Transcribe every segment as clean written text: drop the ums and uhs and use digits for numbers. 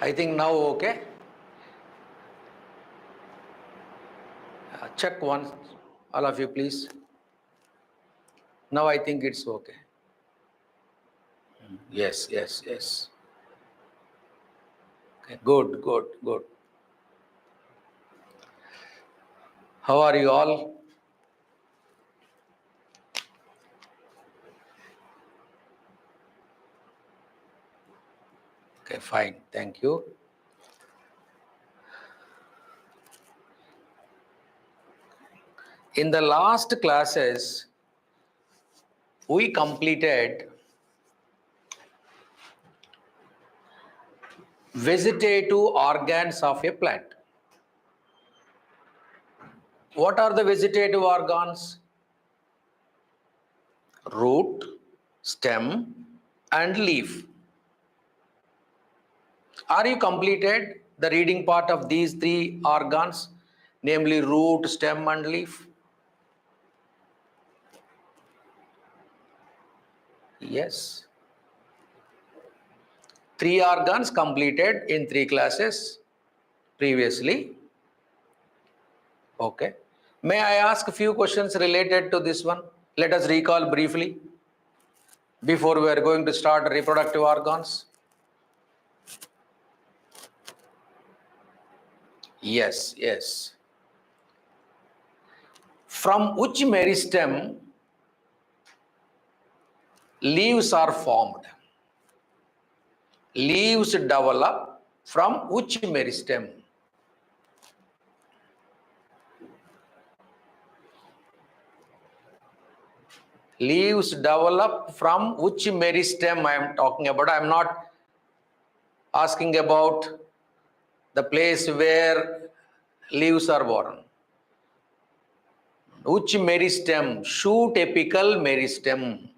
I think now okay. Check once, all of you please. Now I think it's okay. Yes. Okay, good. How are you all? Okay, fine. Thank you. In the last classes, we completed vegetative organs of a plant. What are the vegetative organs? Root, stem, and leaf. Are you completed the reading part of these three organs, namely root, stem, and leaf? Yes. Three organs completed in three classes previously. Okay. May I ask a few questions related to this one? Let us recall briefly before we are going to start reproductive organs. Yes. From which meristem leaves are formed? Leaves develop from which meristem? Leaves develop from which meristem I am talking about? I am not asking about the place where leaves are born. Which meristem? Shoot apical meristem.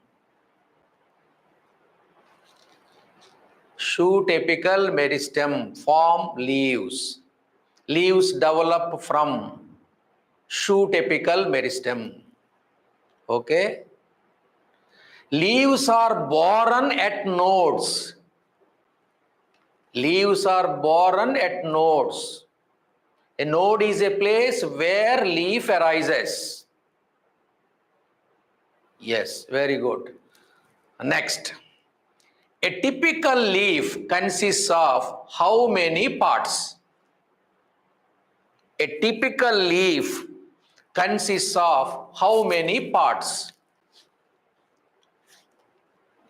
Shoot apical meristem form leaves. Leaves develop from shoot apical meristem. Okay. Leaves are born at nodes. Leaves are born at nodes. A node is a place where leaf arises. Yes, very good. Next. A typical leaf consists of how many parts? A typical leaf consists of how many parts?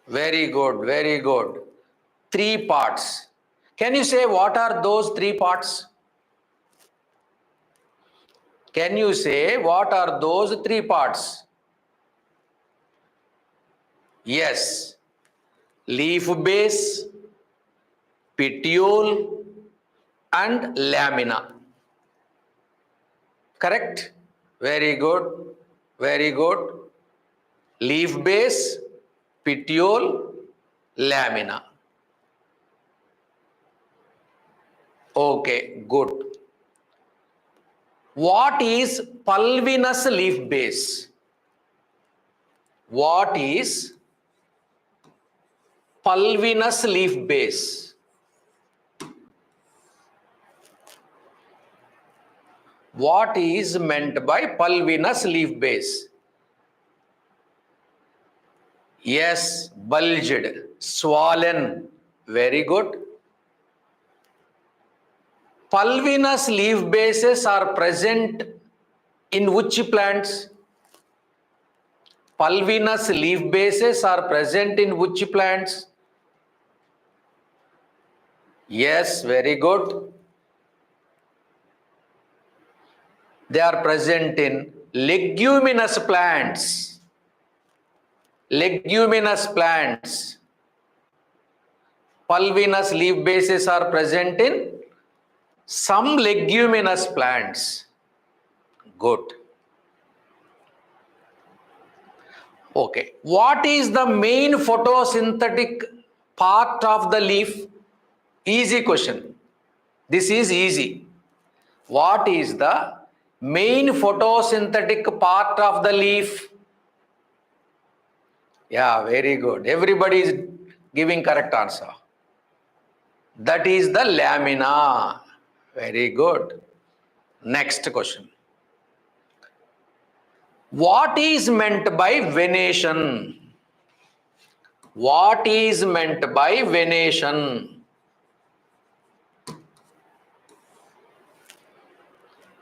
Very good. 3 parts. Can you say what are those 3 parts? Can you say what are those 3 parts? Yes. Leaf base, petiole, and lamina. Correct? Very good. Leaf base, petiole, lamina. Okay, good. What is pulvinous leaf base? What is pulvinous leaf base? What is meant by pulvinous leaf base? Yes, bulged, swollen. Very good. Pulvinous leaf bases are present in which plants? Pulvinous leaf bases are present in which plants? Yes, very good. They are present in leguminous plants. Leguminous plants. Pulvinous leaf bases are present in some leguminous plants. Good. Okay. What is the main photosynthetic part of the leaf? Easy question. This is easy. What is the main photosynthetic part of the leaf? Yeah, very good. Everybody is giving correct answer. That is the lamina. Very good. Next question. What is meant by venation? What is meant by venation?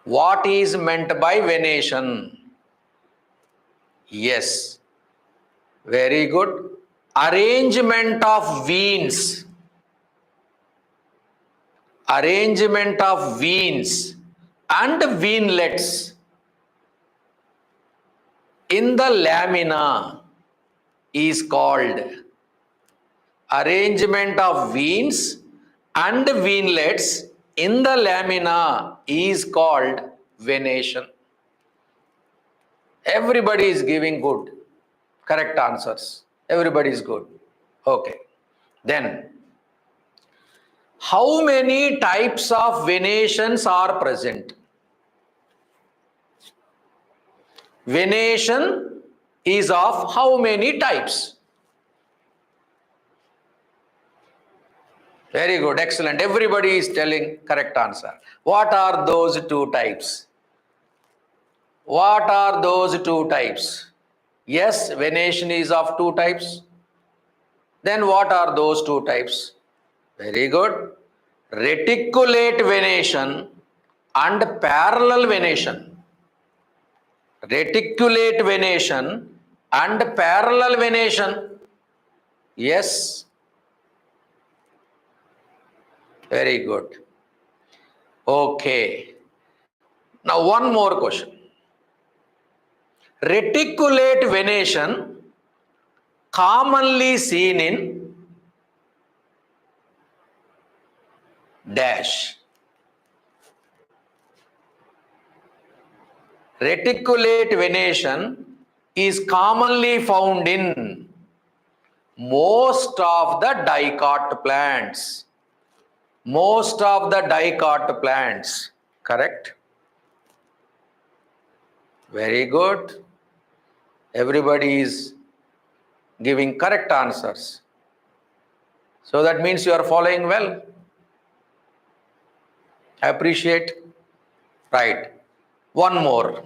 What is meant by venation? Yes. Very good. Arrangement of veins. Arrangement of veins and veinlets in the lamina is called arrangement of veins and veinlets in the lamina is called venation. Everybody is giving good, correct answers. Everybody is good. Okay. Then, how many types of venations are present? Venation is of how many types? Very good, excellent. Everybody is telling correct answer. What are those two types? What are those two types? Yes, venation is of two types. Then what are those two types? Very good. Reticulate venation and parallel venation. Reticulate venation and parallel venation. Yes. Very good. Okay. Now one more question. Reticulate venation commonly seen in dash. Reticulate venation is commonly found in most of the dicot plants. Most of the dicot plants. Correct? Very good. Everybody is giving correct answers. So that means you are following well. I appreciate. Right. One more.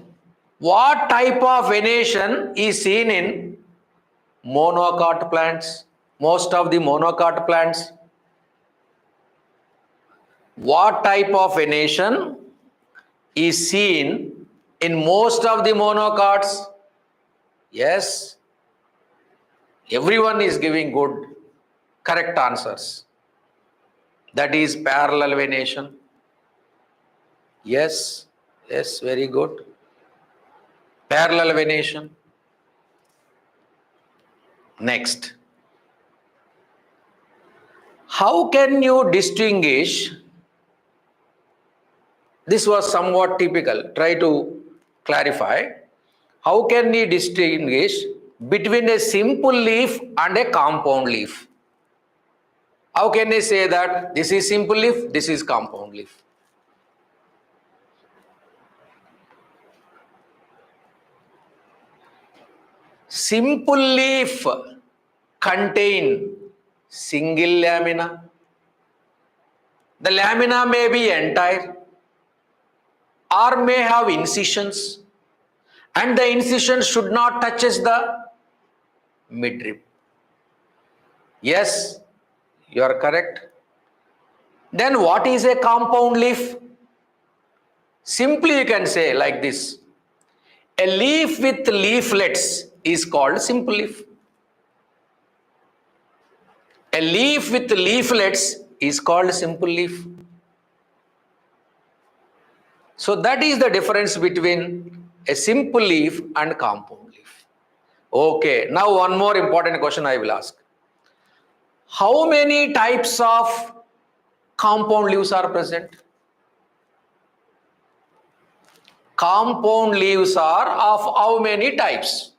What type of venation is seen in monocot plants? Most of the monocot plants. What type of venation is seen in most of the monocots? Yes. Everyone is giving good, correct answers. That is parallel venation. Yes. Yes, very good. Parallel venation. Next. How can you distinguish? This was somewhat typical. Try to clarify. How can we distinguish between a simple leaf and a compound leaf? How can they say that this is simple leaf, this is compound leaf? Simple leaf contain single lamina. The lamina may be entire or may have incisions, and the incision should not touches the midrib. Yes, you are correct. Then what is a compound leaf? Simply you can say like this. A leaf with leaflets is called simple leaf. A leaf with leaflets is called simple leaf. So that is the difference between a simple leaf and compound leaf. Okay, now one more important question I will ask. How many types of compound leaves are present? Compound leaves are of how many types?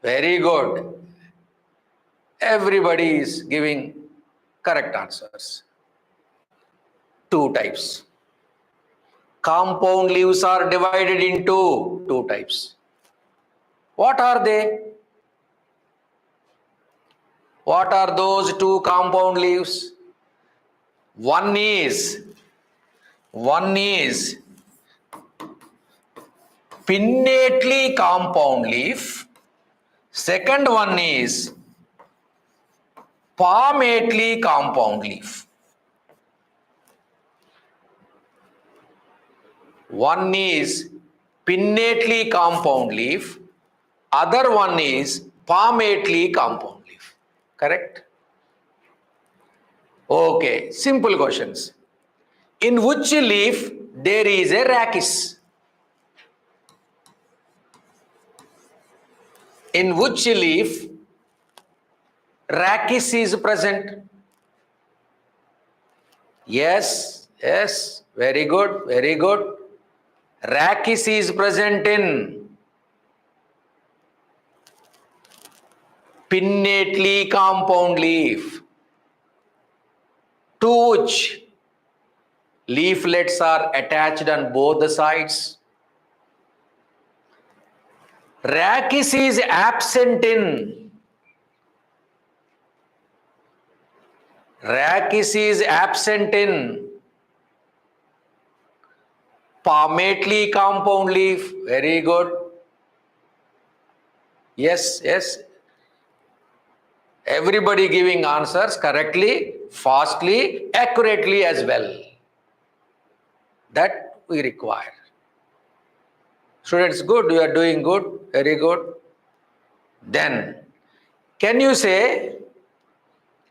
Very good. Everybody is giving correct answers. Two types. Compound leaves are divided into two types. What are they? What are those two compound leaves? One is pinnately compound leaf. Second one is palmately compound leaf. One is pinnately compound leaf. Other one is palmately compound leaf. Correct? Okay, simple questions. In which leaf there is a rachis? In which leaf rachis is present? Yes, yes, very good, very good. Rachis is present in pinnately compound leaf, to which leaflets are attached on both the sides. Rachis is absent in palmately compound leaf. Very good. Yes, yes. Everybody giving answers correctly, fastly, accurately as well. That we require. Students, good. You are doing good. Very good. Then, can you say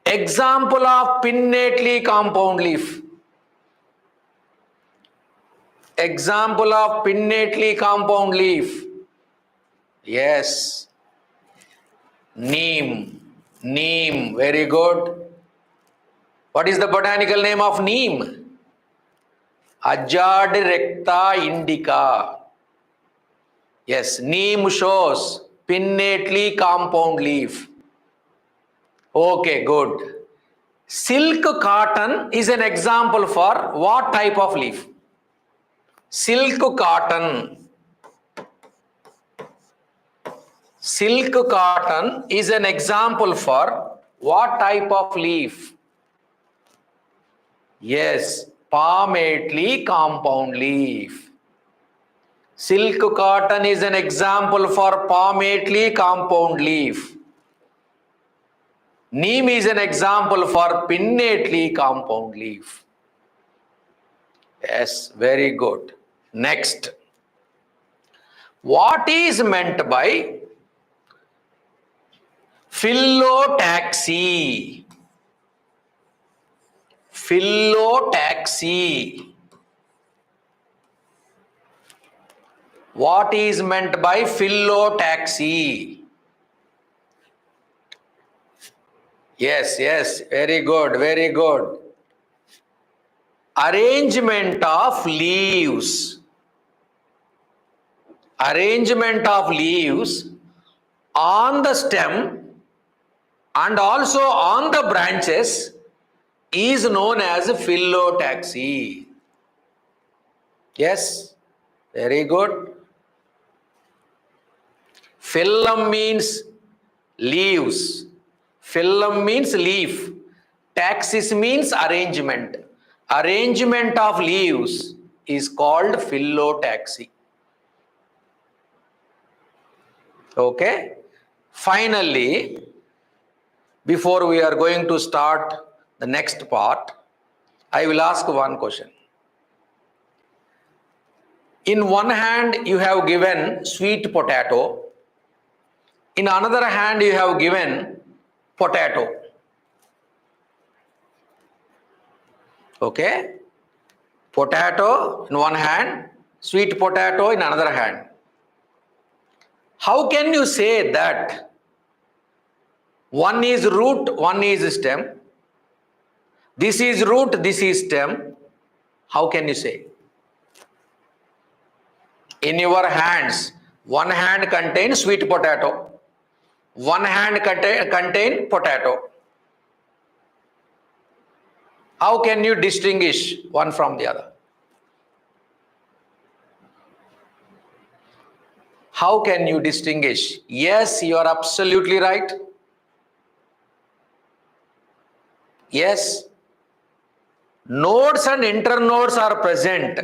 example of pinnately compound leaf? Example of pinnately compound leaf. Yes. Neem. Neem. Very good. What is the botanical name of neem? Azadirachta indica. Yes. Neem shows pinnately compound leaf. Okay, good. Silk cotton is an example for what type of leaf? Silk cotton. Silk cotton is an example for what type of leaf? Yes, palmately compound leaf. Silk cotton is an example for palmately compound leaf. Neem is an example for pinnately compound leaf. Yes, very good. Next. What is meant by phyllotaxy? Phyllotaxy. What is meant by phyllotaxy? Yes, yes, very good, very good. Arrangement of leaves. Arrangement of leaves on the stem and also on the branches is known as phyllotaxy. Yes, very good. Phylum means leaves. Phylum means leaf. Taxis means arrangement. Arrangement of leaves is called phyllotaxy. Okay. Finally, before we are going to start the next part, I will ask one question. In one hand, you have given sweet potato. In another hand, you have given potato. Okay? Potato in one hand, sweet potato in another hand. How can you say that one is root, one is stem? This is root, this is stem. How can you say? In your hands, one hand contains sweet potato, one hand contain potato. How can you distinguish one from the other? How can you distinguish? Yes, you are absolutely right. Yes, Nodes and internodes are present.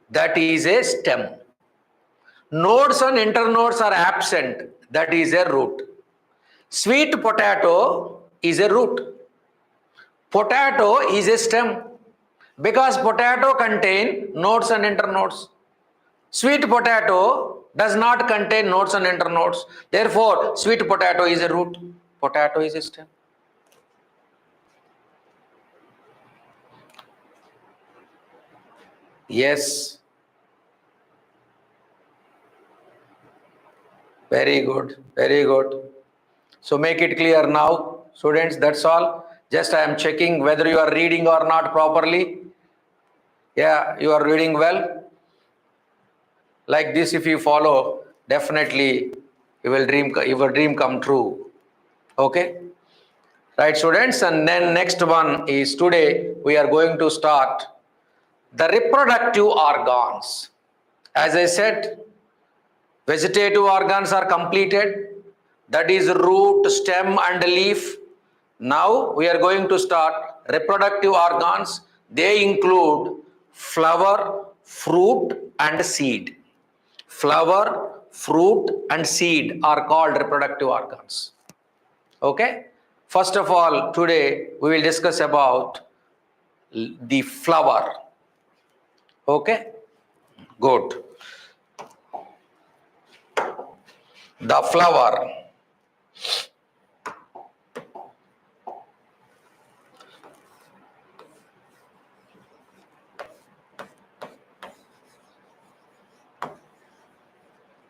That is a stem. Nodes and internodes are absent. That is a root. Sweet potato is a root. Potato is a stem because potato contain nodes and internodes. Sweet potato does not contain nodes and internodes. Therefore, sweet potato is a root. Potato is a stem. Yes. Very good. Very good. So make it clear now, students. That's all. Just I am checking whether you are reading or not properly. Yeah, you are reading well. Like this, if you follow, definitely your dream come true. Okay. Right, students. And then next one is today we are going to start the reproductive organs. As I said, vegetative organs are completed. That is root, stem and leaf. Now we are going to start reproductive organs. They include flower, fruit and seed. Flower, fruit and seed are called reproductive organs. Okay. First of all, today we will discuss about the flower. Okay. Good. The flower.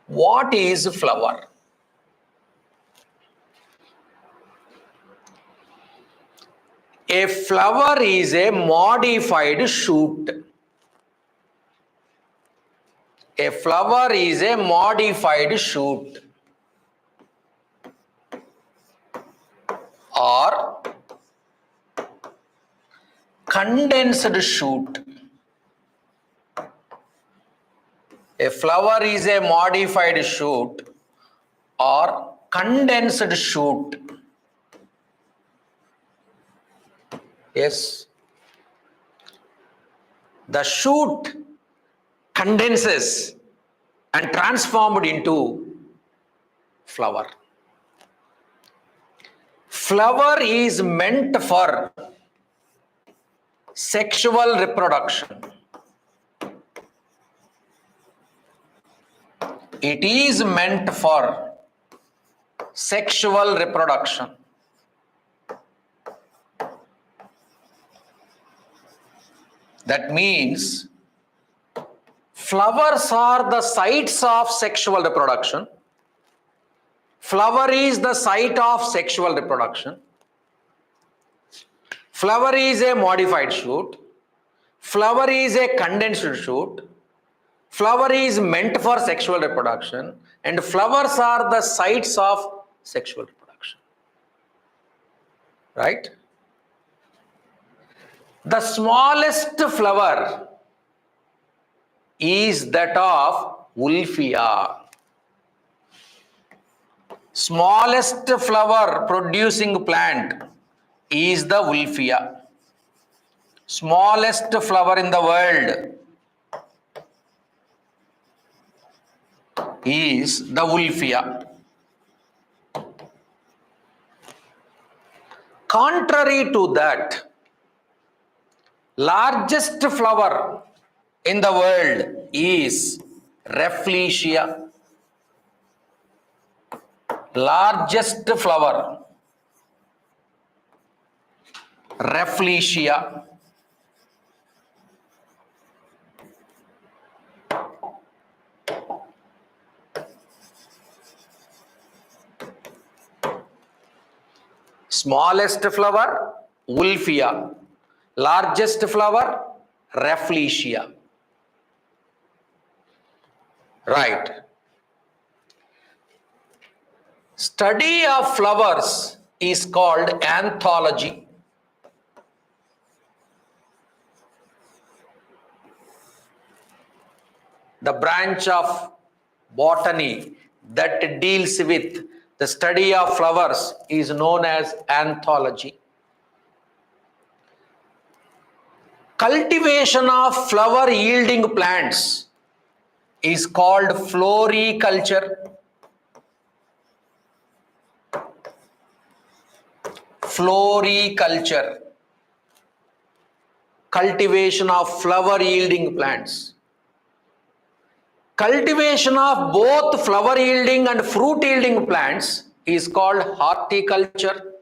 What is flower? A flower is a modified shoot. A flower is a modified shoot or condensed shoot. A flower is a modified shoot or condensed shoot. Yes. The shoot condenses and transformed into flower. Flower is meant for sexual reproduction. It is meant for sexual reproduction. That means flowers are the sites of sexual reproduction. Flower is the site of sexual reproduction. Flower is a modified shoot. Flower is a condensed shoot. Flower is meant for sexual reproduction, and flowers are the sites of sexual reproduction. Right? The smallest flower is that of Wolffia. Smallest flower producing plant is the Wolffia. Smallest flower in the world is the Wolffia. Contrary to that, largest flower in the world is Rafflesia. Largest flower, Rafflesia. Smallest flower, Wolffia. Largest flower, Rafflesia. Right. Study of flowers is called anthology. The branch of botany that deals with the study of flowers is known as anthology. Cultivation of flower yielding plants is called floriculture. Floriculture. Cultivation of flower yielding plants. Cultivation of both flower yielding and fruit yielding plants is called horticulture.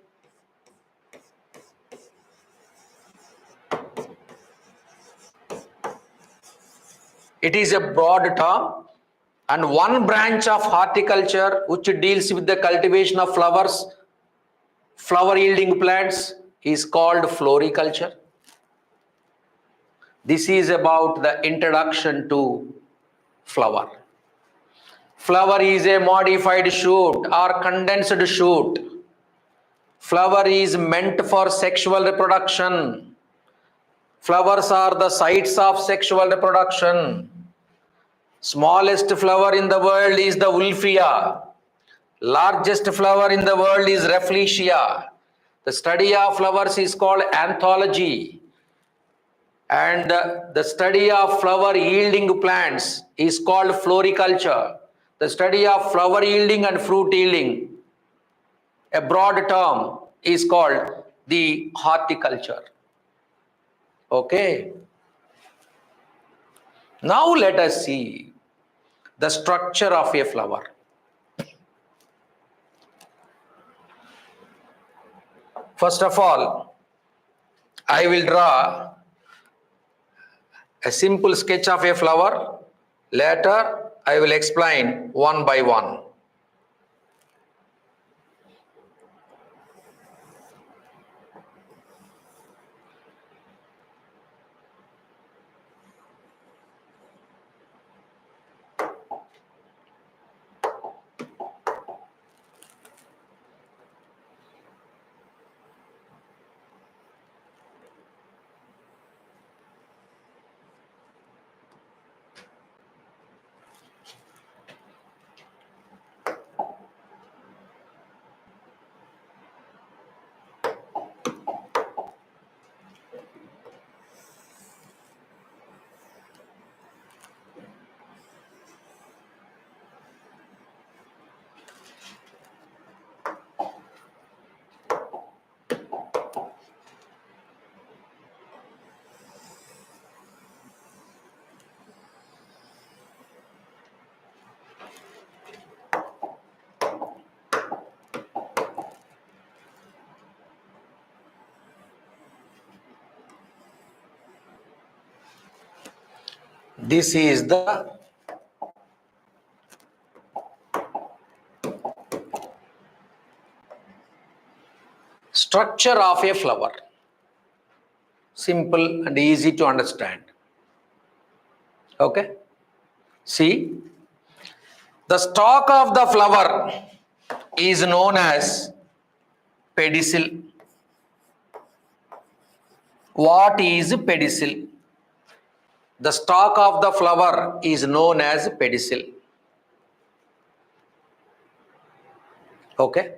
It is a broad term, and one branch of horticulture which deals with the cultivation of flowers, flower yielding plants, is called floriculture. This is about the introduction to flower. Flower is a modified shoot or condensed shoot. Flower is meant for sexual reproduction. Flowers are the sites of sexual reproduction. Smallest flower in the world is the Wolfia. Largest flower in the world is Rafflesia. The study of flowers is called anthology. And the study of flower yielding plants is called floriculture. The study of flower yielding and fruit yielding, a broad term, is called the horticulture. Okay. Now let us see the structure of a flower. First of all, I will draw a simple sketch of a flower. Later, I will explain one by one. This is the structure of a flower. Simple and easy to understand. Okay. See, the stalk of the flower is known as pedicel. What is pedicel? The stalk of the flower is known as pedicel. Okay.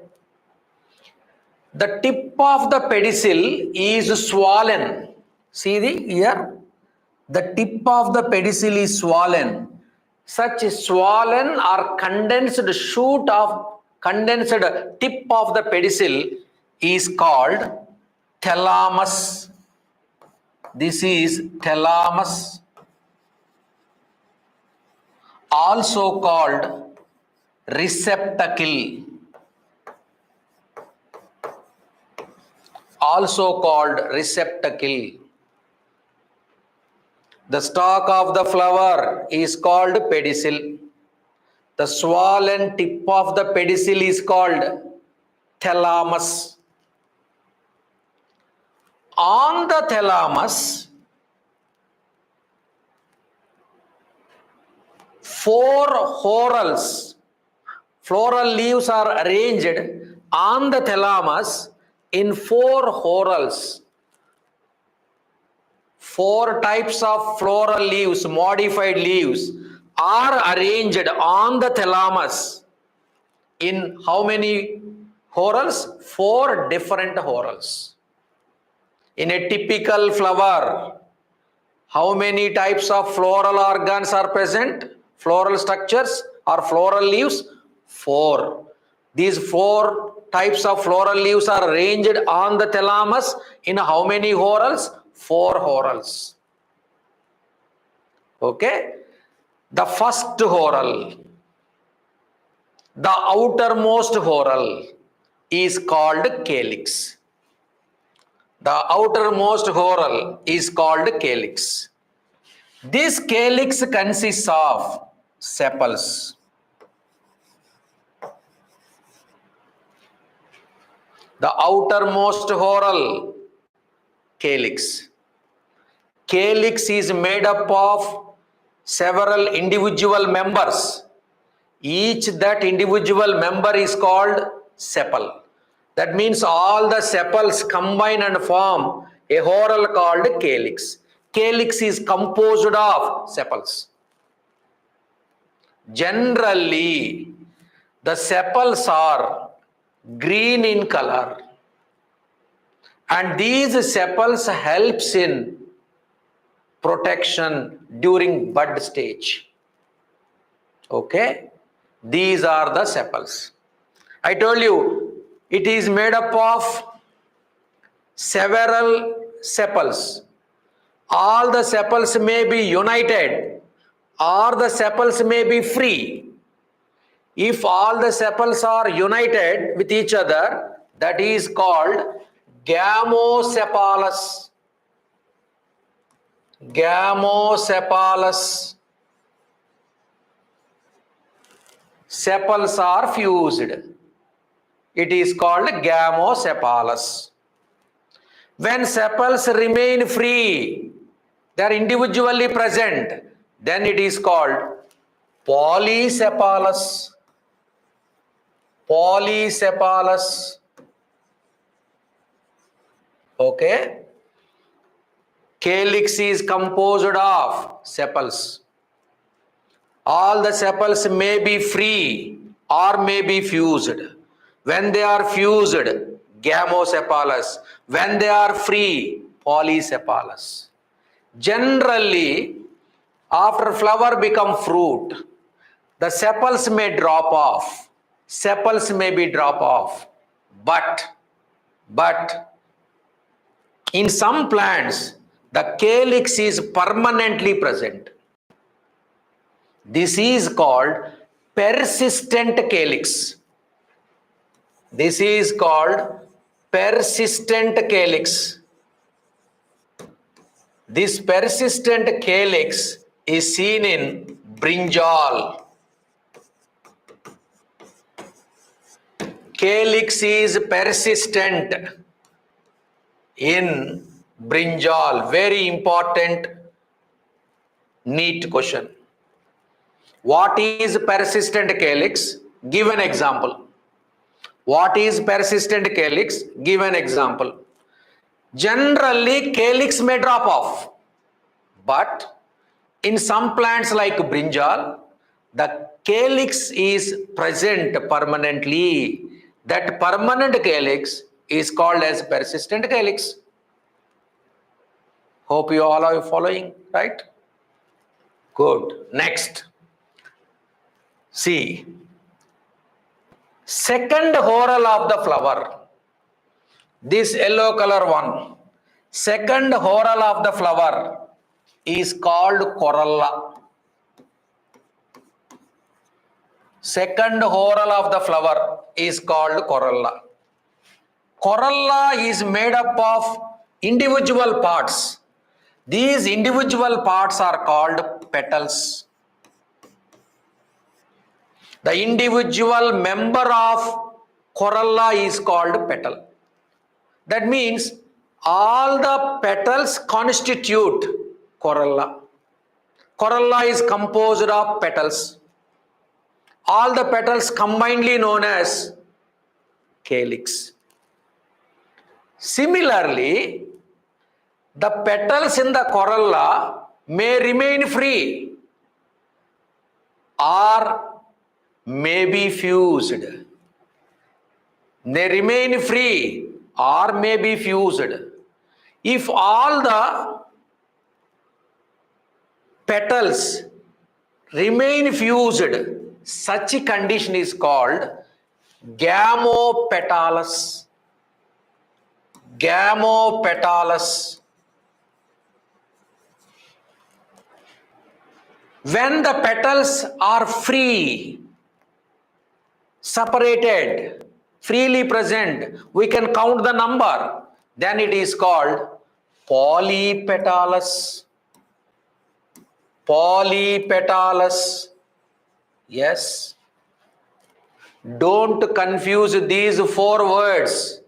The tip of the pedicel is swollen. See here. The tip of the pedicel is swollen. Such swollen or condensed shoot of condensed tip of the pedicel is called thalamus. This is thalamus, also called receptacle. Also called receptacle. The stalk of the flower is called pedicel. The swollen tip of the pedicel is called thalamus. On the thalamus, 4 whorls, floral leaves are arranged on the thalamus in 4 whorls. 4 types of floral leaves, modified leaves, are arranged on the thalamus in how many whorls? 4 different whorls. In a typical flower, How many types of floral organs are present? Floral structures or floral leaves? 4. These 4 types of floral leaves are arranged on the thalamus in how many whorls? 4 whorls. Okay. The first whorl, the outermost whorl is called calyx. The outermost whorl is called calyx. This calyx consists of sepals. The outermost whorl, calyx. Calyx is made up of several individual members. Each that individual member is called sepal. That means all the sepals combine and form a whorl called calyx. Calyx is composed of sepals. Generally, the sepals are green in color, and these sepals helps in protection during bud stage. Okay, these are the sepals. I told you it is made up of several sepals. All the sepals may be united or the sepals may be free. If all the sepals are united with each other, that is called gamocephalous. Gamocephalous. Sepals are fused. It is called gamocephalous. When sepals remain free, they are individually present, then it is called polycephalous. Polycephalous. Okay. Calyx is composed of sepals. All the sepals may be free or may be fused. When they are fused, gamocephalous. When they are free, polycephalous. Generally, after flower become fruit, the sepals may drop off. Sepals may be drop off. But in some plants, the calyx is permanently present. This is called persistent calyx. This is called persistent calyx. This persistent calyx is seen in brinjal. Calyx is persistent in brinjal. Very important, neat question. What is persistent calyx? Give an example. What is persistent calyx? Give an example. Generally, calyx may drop off, but in some plants like brinjal, the calyx is present permanently. That permanent calyx is called as persistent calyx. Hope you all are following, right? Good. Next. See, second whorl of the flower, this yellow color one, second whorl of the flower is called corolla. Second whorl of the flower is called corolla. Corolla is made up of individual parts. These individual parts are called petals. The individual member of corolla is called petal. That means all the petals constitute corolla. Corolla is composed of petals. All the petals combinedly known as calyx. Similarly, the petals in the corolla may remain free or may be fused. They remain free or may be fused. If all the petals remain fused, such a condition is called gamopetalous. Gamopetalous. When the petals are free, separated, freely present, we can count the number, then it is called polypetalous. Polypetalous. Yes. Don't confuse these four words.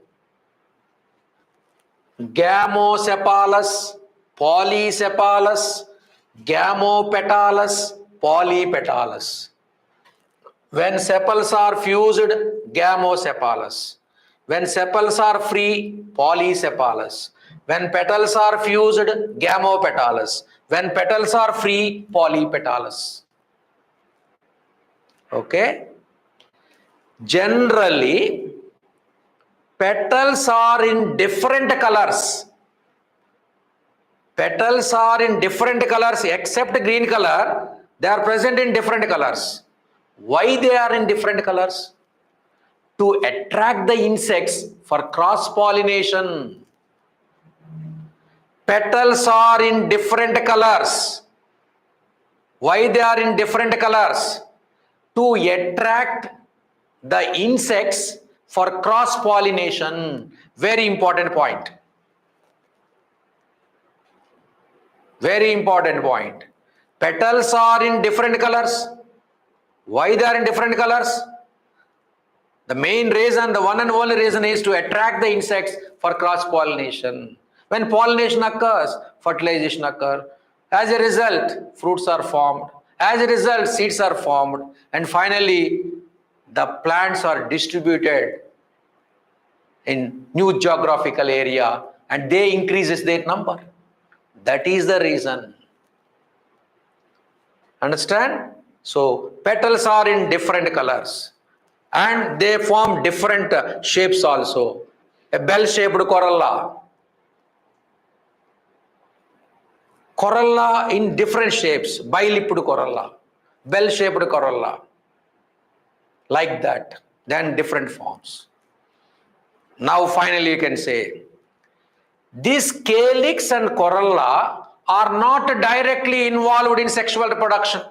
Gamocephalous, polycephalous, gamopetalous, polypetalous. When sepals are fused, gamocephalous. When sepals are free, polycephalous. When petals are fused, gamopetalous. When petals are free, polypetalous. Okay? Generally, petals are in different colors. Petals are in different colors except green color. They are present in different colors. Why they are in different colors? To attract the insects for cross-pollination. Petals are in different colors. Why they are in different colors? To attract the insects for cross-pollination. Very important point. Very important point. Petals are in different colors. Why they are in different colors? The main reason, the one and only reason is to attract the insects for cross-pollination. When pollination occurs, fertilization occurs. As a result, fruits are formed. As a result, seeds are formed. And finally, the plants are distributed in new geographical area and they increases their number. That is the reason. Understand? So, petals are in different colors. And they form different shapes also. A bell-shaped corolla. Corolla in different shapes. Bi-lipped corolla. Bell-shaped corolla. Like that. Then different forms. Now finally you can say, these calyx and corolla are not directly involved in sexual reproduction.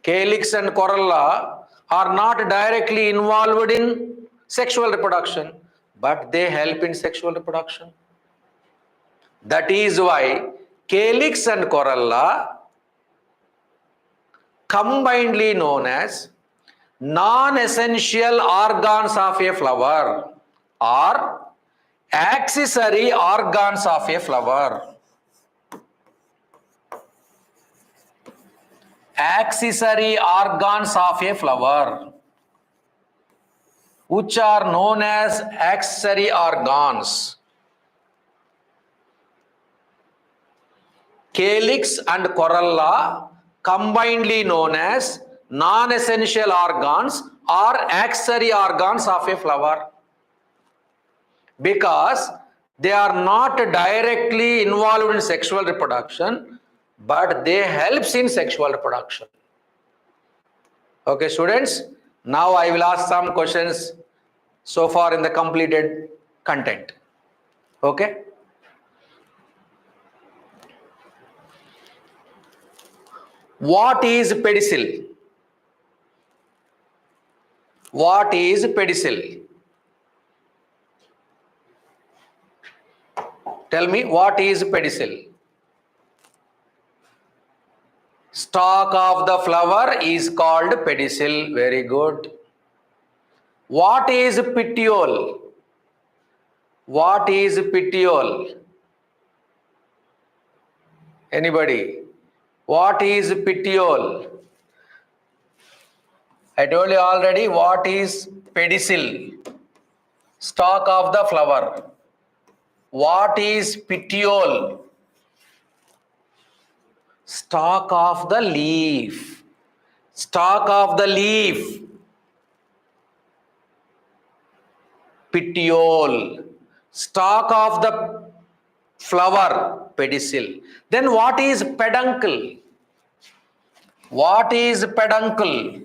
Calyx and corolla are not directly involved in sexual reproduction, but they help in sexual reproduction. That is why calyx and corolla, combinedly known as non-essential organs of a flower or accessory organs of a flower. Accessory organs of a flower, which are known as accessory organs. Calyx and corolla, combinedly known as non-essential organs or accessory organs of a flower, because they are not directly involved in sexual reproduction, but they helps in sexual reproduction. Okay, students, now I will ask some questions so far in the completed content. Okay. What is pedicel? What is pedicel? Tell me, what is pedicel? Stalk of the flower is called pedicel. Very good. What is petiole? What is petiole? Anybody? What is petiole? I told you already what is pedicel. Stalk of the flower. What is petiole? Stalk of the leaf. Stalk of the leaf. Petiole. Stalk of the Flower, pedicel. Then what is peduncle? What is peduncle?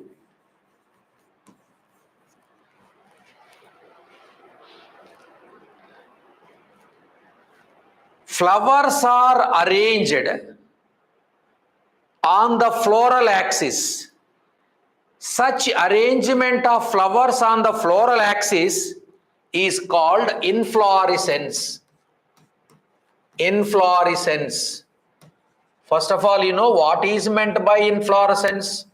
Flowers are arranged on the floral axis. Such arrangement of flowers on the floral axis is called inflorescence. Inflorescence. First of all, you know what is meant by inflorescence?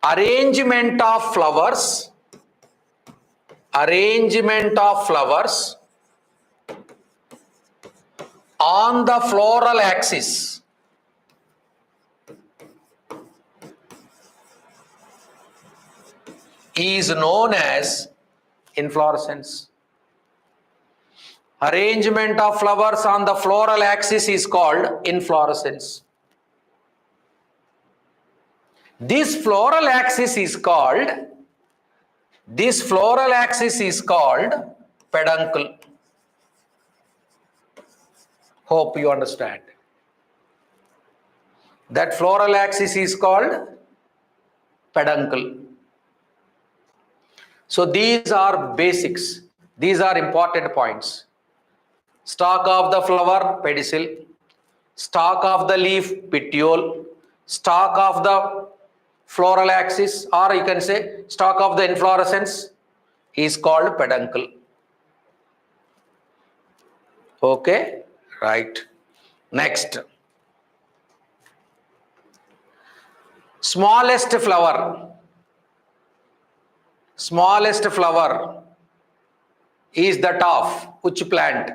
Arrangement of flowers. Arrangement of flowers on the floral axis. Is known as inflorescence. Arrangement of flowers on the floral axis is called inflorescence. This floral axis is called peduncle. Hope you understand. That floral axis is called peduncle. So these are basics. These are important points. Stalk of the flower, pedicel. Stalk of the leaf, petiole. Stalk of the floral axis, or you can say stalk of the inflorescence, is called peduncle. Okay, right. Next. Smallest flower. Smallest flower is that of which plant?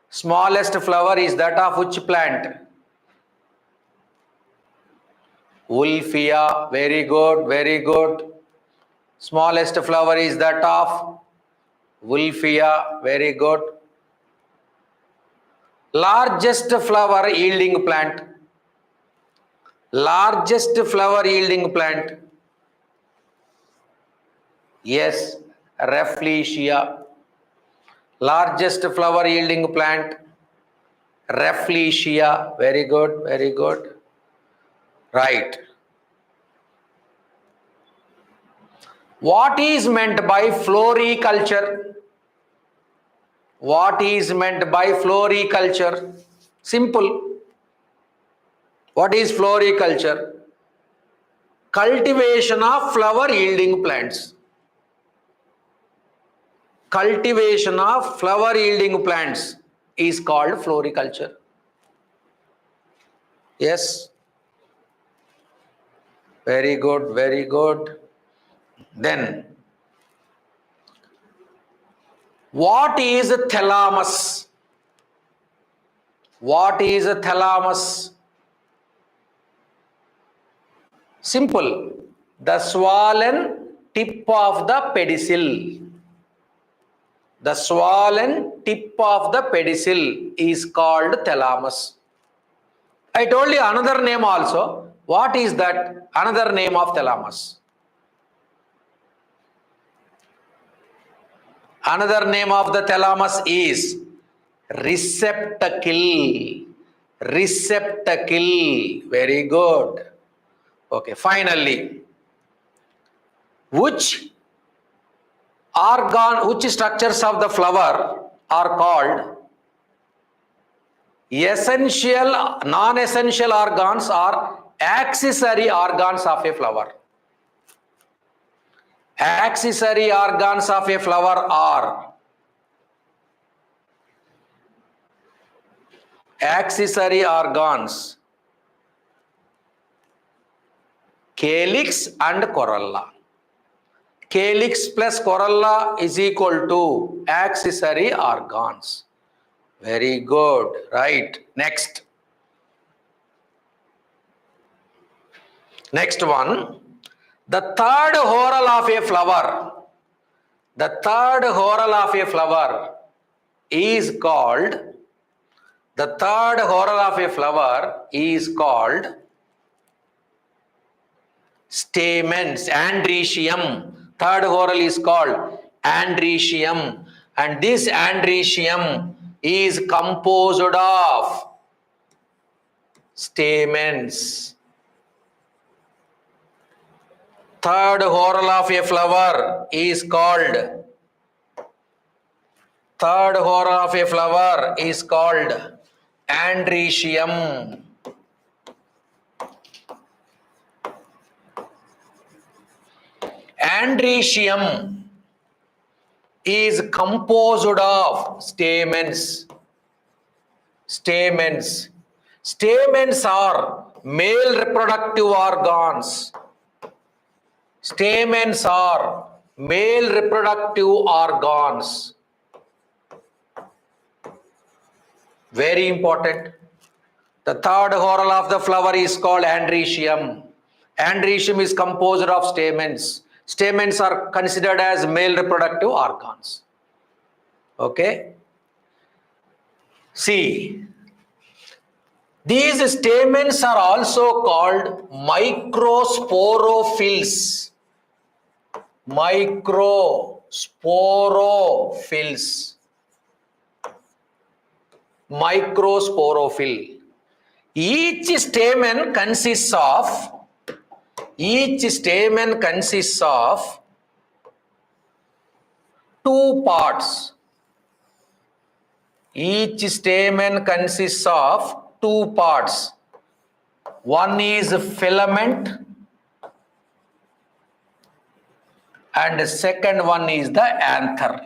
Smallest flower is that of which plant? Wolffia. Very good, very good. Smallest flower is that of Wolffia. Very good. Largest flower yielding plant. Largest flower yielding plant. Yes, Rafflesia. Largest flower yielding plant. Rafflesia. Very good, very good. Right. What is meant by floriculture? What is meant by floriculture? Simple. What is floriculture? Cultivation of flower yielding plants. Cultivation of flower yielding plants is called floriculture. Yes. Very good, very good. Then, what is a thalamus? What is a thalamus? Simple. The swollen tip of the pedicel. The swollen tip of the pedicel is called thalamus. I told you another name also. What is that? Another name of thalamus. Another name of the thalamus is receptacle. Receptacle. Very good. Okay, finally, which structures of the flower are called essential, non-essential organs or accessory organs of a flower? Accessory organs of a flower are accessory organs, calyx and corolla. Calyx plus corolla is equal to accessory organs. Very good. Right. Next. Next one. The third whorl of a flower. The third whorl of a flower is called. The third whorl of a flower is called stamens. Androecium. Third whorl is called Androecium, and this Androecium is composed of stamens. Third whorl of a flower is called Androecium. Androecium is composed of stamens. Stamens. Stamens are male reproductive organs. Stamens are male reproductive organs. Very important. The third whorl of the flower is called Androecium. Androecium is composed of stamens. Stamens are considered as male reproductive organs. Okay. See, these stamens are also called microsporophylls. Microsporophylls. Microsporophyll. Each stamen consists of two parts. Each stamen consists of two parts. One is filament and the second one is the anther.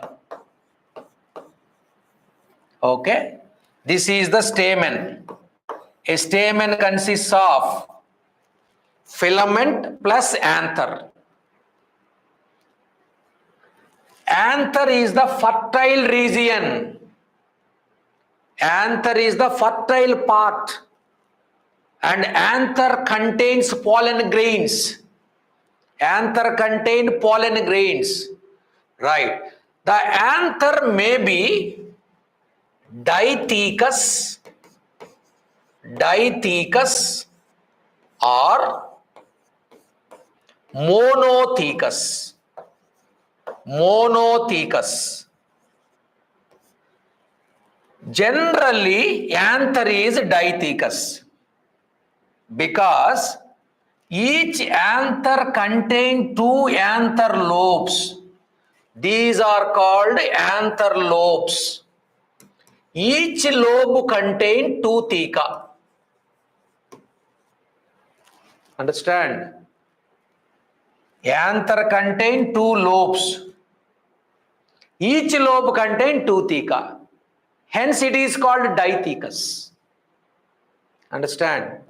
Okay, this is the stamen. A stamen consists of filament plus anther. Anther is the fertile region. Anther is the fertile part, and anther contains pollen grains. Anther contain pollen grains. Right. The anther may be dithecous or monothecous. Generally, anther is dithecous because each anther contains two anther lobes. These are called anther lobes. Each lobe contains two theca. Understand? Anther contains two lobes. Each lobe contains two theca. Hence it is called dithecous. Understand?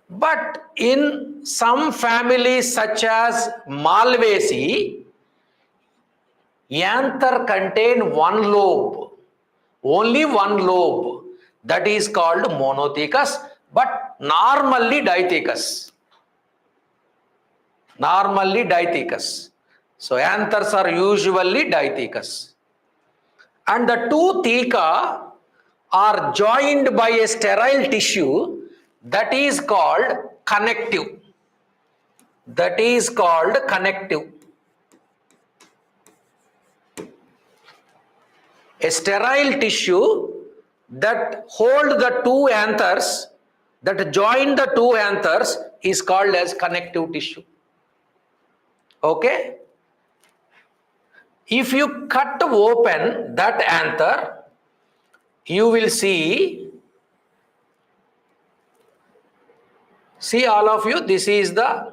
But in some families such as Malvaceae, anther contain one lobe, only one lobe, that is called monothecous, but normally dithecous. So anthers are usually dithecous. And the two theca are joined by a sterile tissue that is called connective. A sterile tissue that hold the two anthers, that join the two anthers, is called as connective tissue. Okay? If you cut open that anther, you will see all of you, this is the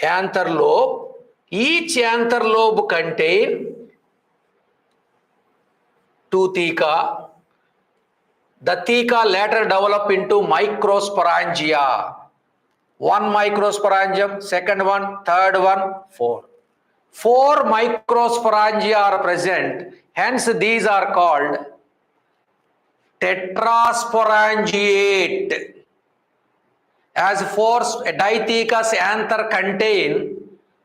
anther lobe. Each anther lobe contains two theca. The theca later develop into microsporangia. One microsporangium, second one, third one, four. Four microsporangia are present. Hence these are called tetrasporangiate. As four dithecous anther contain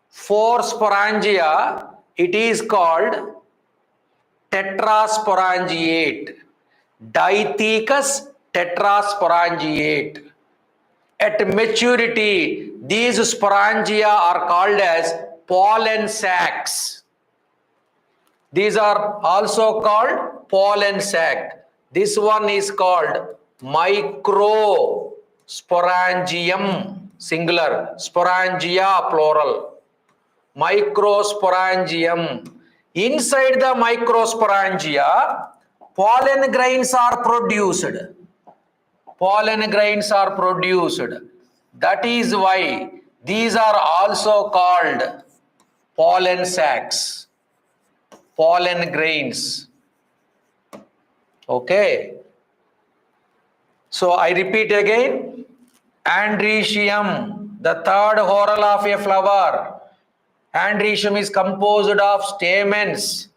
four sporangia, it is called tetrasporangiate. Dithecous tetrasporangiate. At maturity, these sporangia are called as pollen sacs. These are also called pollen sac. This one is called microsporangium, singular, sporangia, plural. Microsporangium. Inside the microsporangia, pollen grains are produced. Pollen grains are produced. That is why these are also called pollen sacs, pollen grains. Okay. So I repeat again. Androecium, the third whorl of a flower. Androecium is composed of stamens.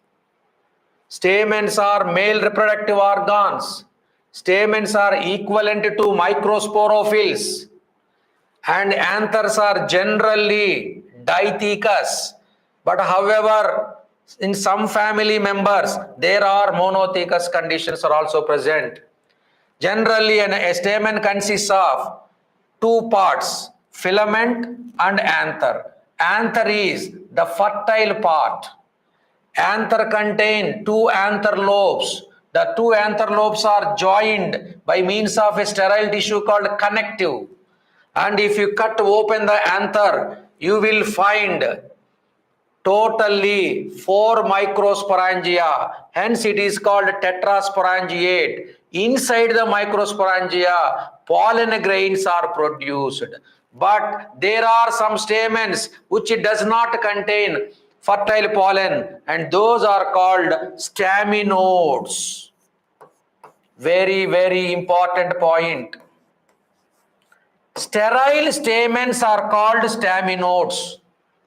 Stamens are male reproductive organs. Stamens are equivalent to microsporophylls. And anthers are generally dithecous. But however, in some family members, there are monothecous conditions are also present. Generally, a stamen consists of two parts, filament and anther. Anther is the fertile part. Anther contain two anther lobes. The two anther lobes are joined by means of a sterile tissue called connective. And if you cut open the anther, you will find totally 4 microsporangia. Hence it is called tetrasporangiate. Inside the microsporangia, pollen grains are produced. But there are some stamens which does not contain fertile pollen, and those are called staminodes. Very, very important point. Sterile stamens are called staminodes.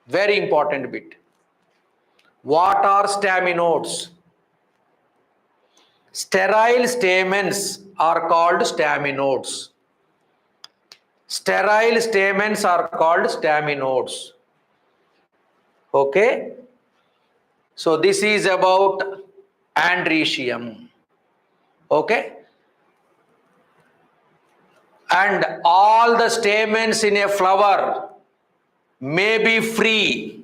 Very important bit. What are staminodes? Sterile stamens are called staminodes. Sterile stamens are called staminodes. Okay. So this is about Androecium. Okay. And all the stamens in a flower may be free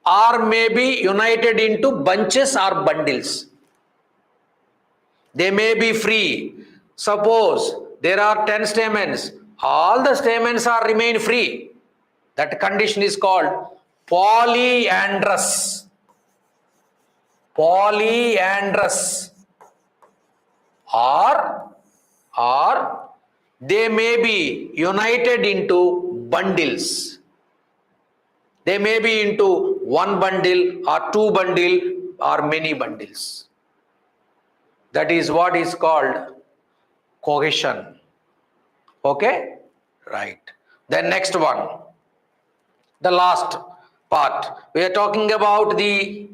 or may be united into bunches or bundles. They may be free. Suppose there are 10 stamens, all the stamens are remain free. That condition is called polyandrous. Polyandrous. Or they may be united into bundles. They may be into one bundle or two bundle or many bundles. That is what is called cohesion. Okay? Right. Then next one. The last part. We are talking about the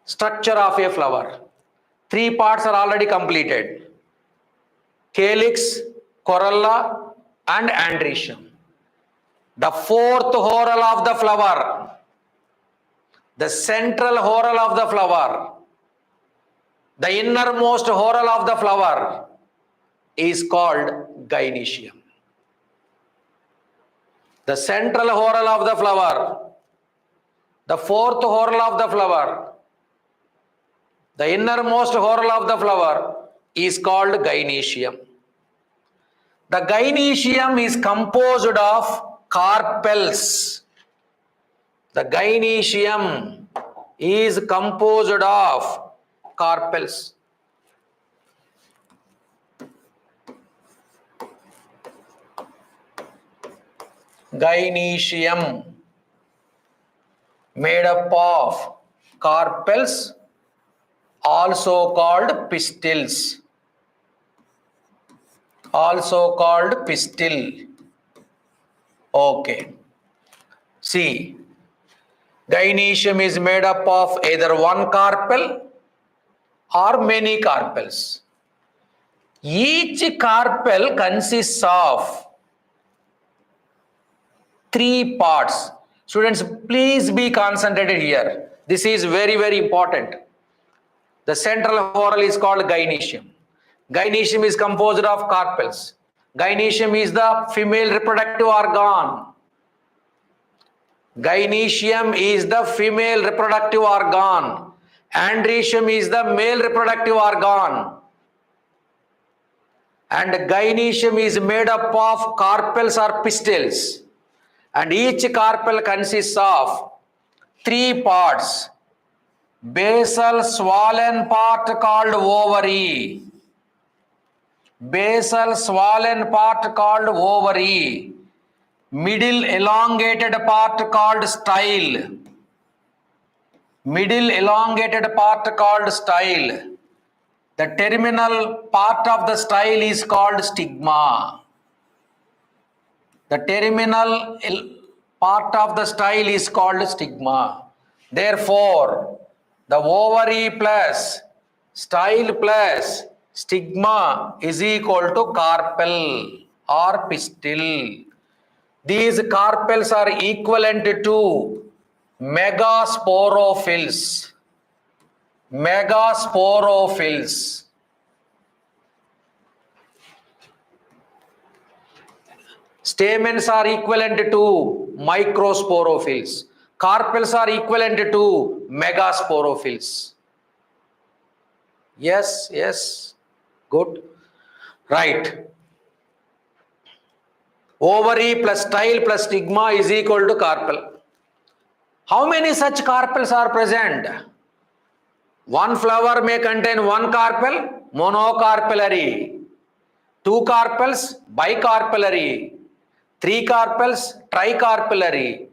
structure of a flower. 3 parts are already completed. Calyx, corolla and androecium. The 4th whorl of the flower, the central whorl of the flower, the innermost whorl of the flower is called gynoecium. The central whorl of the flower, the 4th whorl of the flower, the innermost whorl of the flower is called gynoecium. The gynoecium is composed of carpels. The gynoecium is composed of carpels. Gynoecium made up of carpels, also called pistils. Also called pistil. Okay. See, gynoecium is made up of either one carpel or many carpels. Each carpel consists of 3 parts. Students, please be concentrated here. This is very, very important. The central whorl is called gynoecium. Gynoecium is composed of carpels. Gynoecium is the female reproductive organ. Gynoecium is the female reproductive organ. Androecium is the male reproductive organ. And gynoecium is made up of carpels or pistils. And each carpel consists of three parts. Basal swollen part called ovary. Basal swollen part called ovary. Middle elongated part called style. Middle elongated part called style. The terminal part of the style is called stigma. The terminal part of the style is called stigma. Therefore, the ovary plus style plus stigma is equal to carpel or pistil. These carpels are equivalent to megasporophylls. Megasporophylls. Stamens are equivalent to microsporophylls. Carpels are equivalent to megasporophylls. Yes, yes. Good. Right. Ovary plus style plus stigma is equal to carpel. How many such carpels are present? One flower may contain one carpel, monocarpellary. Two carpels, bicarpellary. Three carpels, tricarpellary.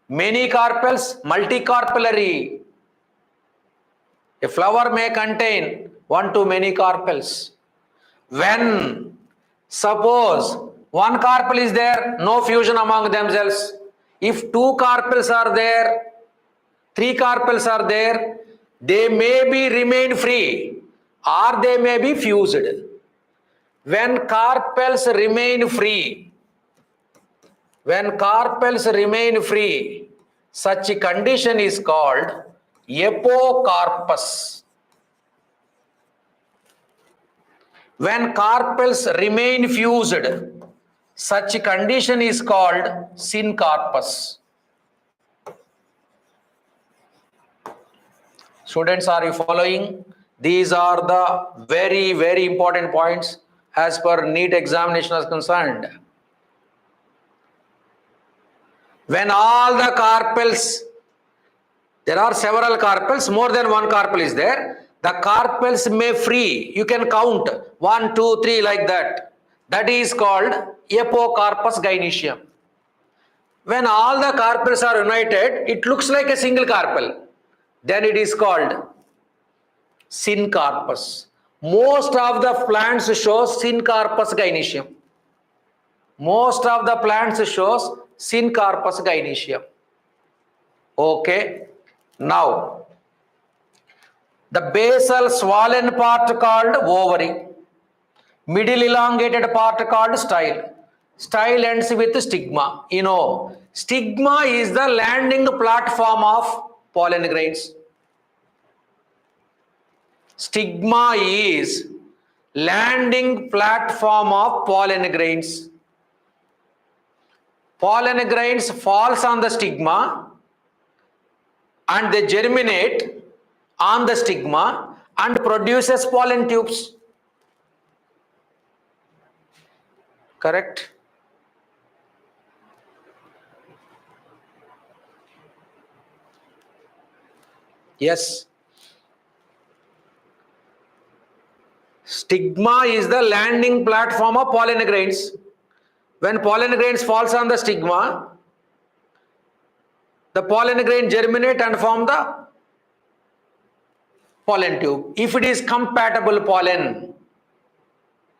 Many carpels, multicarpellary. A flower may contain one to many carpels. When suppose one carpel is there, no fusion among themselves. If two carpels are there, three carpels are there, they may be remain free or they may be fused. When carpels remain free, such a condition is called apocarpus. When carpels remain fused, such a condition is called syncarpus. Students, are you following? These are the very, very important points as per NEET examination is concerned. When all the carpels, there are several carpels, more than one carpel is there, the carpels may free. You can count 1, 2, 3 like that. That is called apocarpus gynoecium. When all the carpels are united, it looks like a single carpel. Then it is called syncarpus. Most of the plants shows syncarpus gynoecium. Most of the plants shows syncarpus gynoecium. Okay. Now, the basal swollen part called ovary. Middle elongated part called style. Style ends with stigma. You know, stigma is the landing platform of pollen grains. Stigma is landing platform of pollen grains. Pollen grains falls on the stigma and they germinate on the stigma and produces pollen tubes. Correct? Yes. Stigma is the landing platform of pollen grains. When pollen grains falls on the stigma, the pollen grain germinate and form the pollen tube. If it is compatible pollen,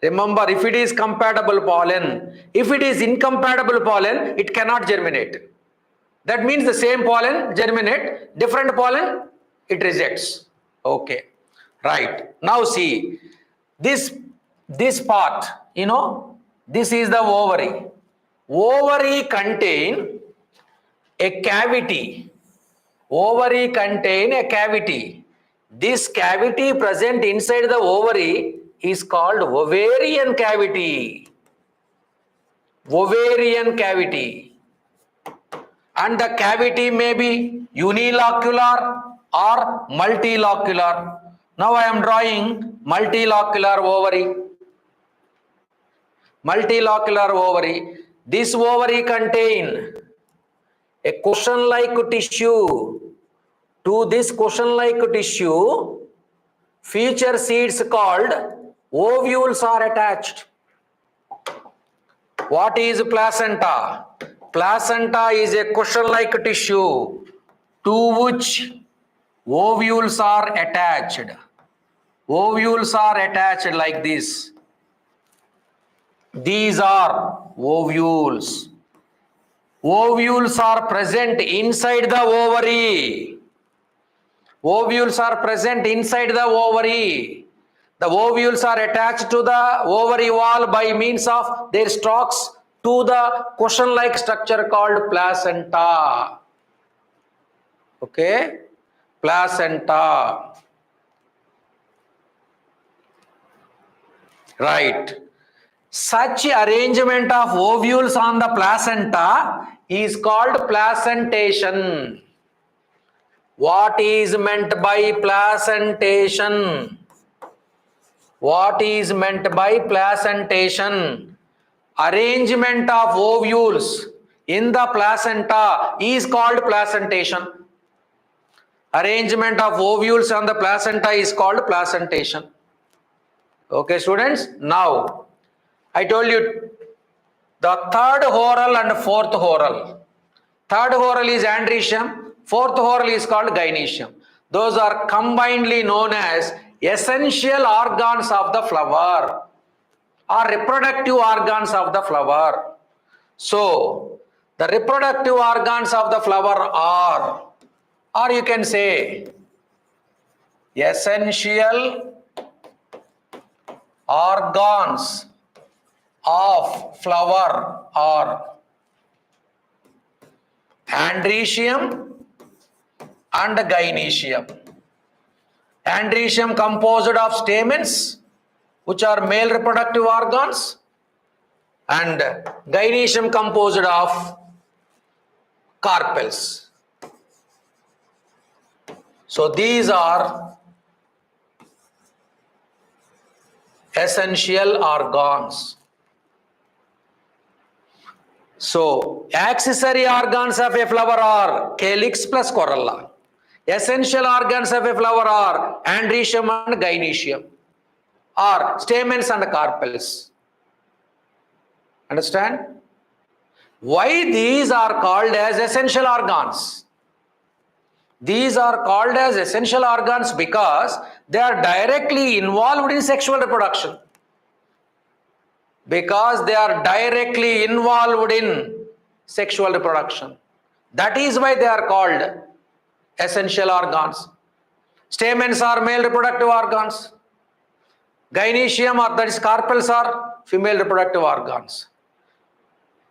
remember, if it is compatible pollen, if it is incompatible pollen, it cannot germinate. That means the same pollen germinate, different pollen it rejects. Okay, right. Now see, this part, you know, this is the ovary. Ovary contain a cavity. Ovary contain a cavity. This cavity present inside the ovary is called ovarian cavity. Ovarian cavity. and the cavity may be unilocular or multilocular. Now I am drawing multilocular ovary. Multilocular ovary. This ovary contain a cushion-like tissue. To this cushion-like tissue, future seeds called ovules are attached. What is placenta? Placenta is a cushion-like tissue to which ovules are attached. Ovules are attached like this. These are ovules. Ovules are present inside the ovary. Ovules are present inside the ovary. The ovules are attached to the ovary wall by means of their stalks to the cushion-like structure called placenta. Okay? Placenta. Right. Such arrangement of ovules on the placenta is called placentation. What is meant by placentation? What is meant by placentation? Arrangement of ovules in the placenta is called placentation. Arrangement of ovules on the placenta is called placentation. Okay, students? Now, I told you the third whorl and fourth whorl. Third whorl is Androecium, fourth whorl is called Gynoecium. Those are combinedly known as essential organs of the flower or reproductive organs of the flower. So, the reproductive organs of the flower are, or you can say, essential organs of flower are Androecium and Gynoecium. Androecium composed of stamens, which are male reproductive organs, and Gynoecium composed of carpels. So these are essential organs. So accessory organs of a flower are calyx plus corolla. Essential organs of a flower are Androecium and Gynoecium, or stamens and carpels. Understand? Why these are called as essential organs? These are called as essential organs because they are directly involved in sexual reproduction. Because they are directly involved in sexual reproduction. That is why they are called essential organs. Stamens are male reproductive organs. Gynoecium, or that is carpels, are female reproductive organs.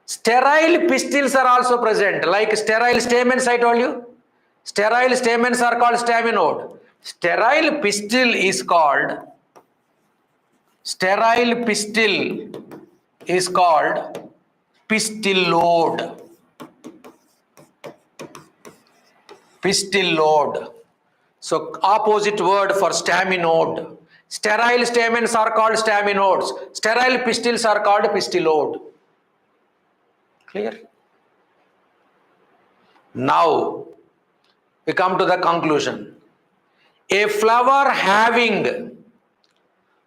Sterile pistils are also present, like sterile stamens I told you. Sterile stamens are called staminode. Sterile pistil is called pistillode. Pistillode. So opposite word for staminode. Sterile stamens are called staminodes. Sterile pistils are called pistillode. Clear? Now we come to the conclusion. A flower having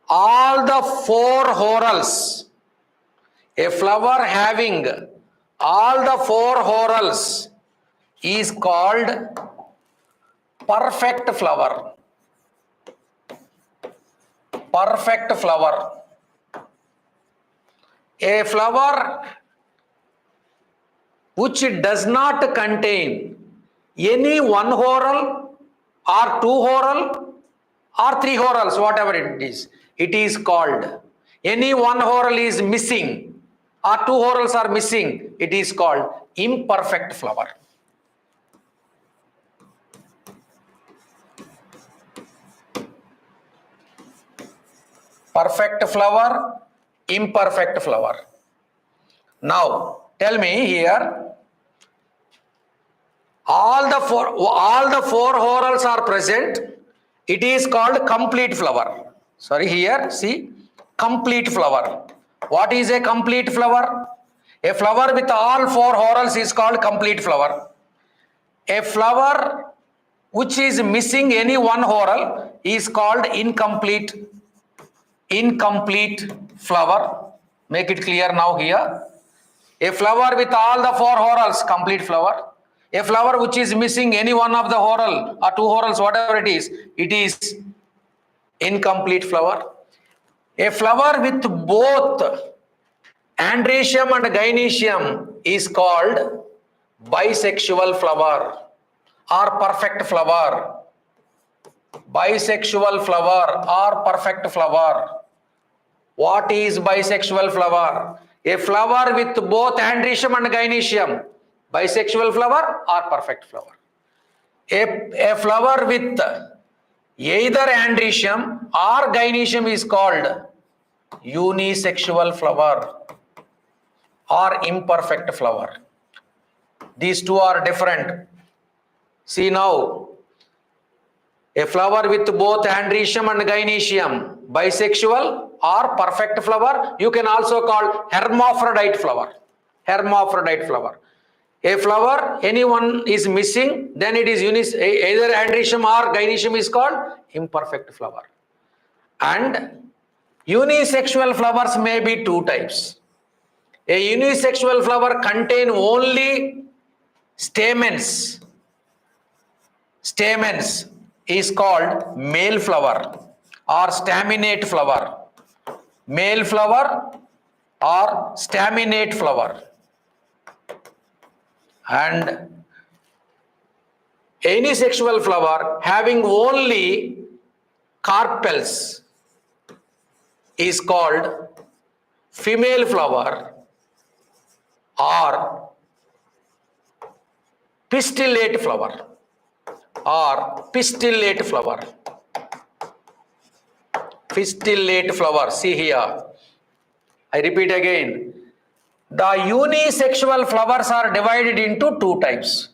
all the four whorls, a flower having all the four whorls is called perfect flower. Perfect flower. A flower which does not contain any one whorl or two whorl or three whorls, whatever it is called. Any one whorl is missing or two whorls are missing, it is called imperfect flower. Perfect flower, imperfect flower. Now, tell me here, all the four whorls are present, it is called complete flower. Sorry, here see, complete flower. What is a complete flower? A flower with all four whorls is called complete flower. A flower which is missing any one whorl is called incomplete flower. Make it clear now here. A flower with all the four whorls, complete flower. A flower which is missing any one of the whorl or two whorls, whatever it is incomplete flower. A flower with both Androecium and Gynoecium is called bisexual flower or perfect flower. Bisexual flower or perfect flower. What is bisexual flower? A flower with both Androecium and Gynoecium. Bisexual flower or perfect flower. A flower with either Androecium or Gynoecium is called unisexual flower or imperfect flower. These two are different. See now, a flower with both Androecium and Gynoecium, bisexual or perfect flower, you can also call hermaphrodite flower. Hermaphrodite flower. A flower, anyone is missing, then it is either Androecium or Gynoecium is called imperfect flower. And unisexual flowers may be two types. A unisexual flower contain only stamens. Stamens is called male flower or staminate flower. Male flower or staminate flower. And any sexual flower having only carpels is called female flower or pistillate flower or pistillate flower. Pistillate flower. See here. I repeat again. The unisexual flowers are divided into two types.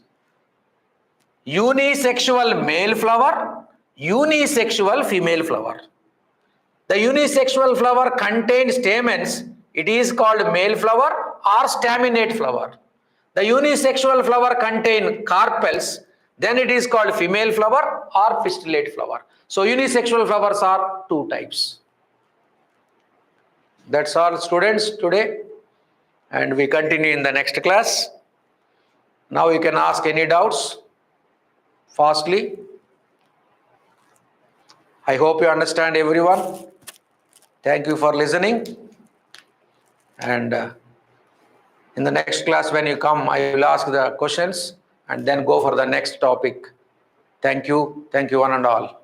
Unisexual male flower, unisexual female flower. The unisexual flower contains stamens. It is called male flower or staminate flower. The unisexual flower contains carpels. Then it is called female flower or pistillate flower. So unisexual flowers are two types. That's all, students, today. And we continue in the next class. Now you can ask any doubts fastly. I hope you understand, everyone. Thank you for listening. And in the next class, when you come, I will ask the questions and then go for the next topic. Thank you. Thank you, one and all.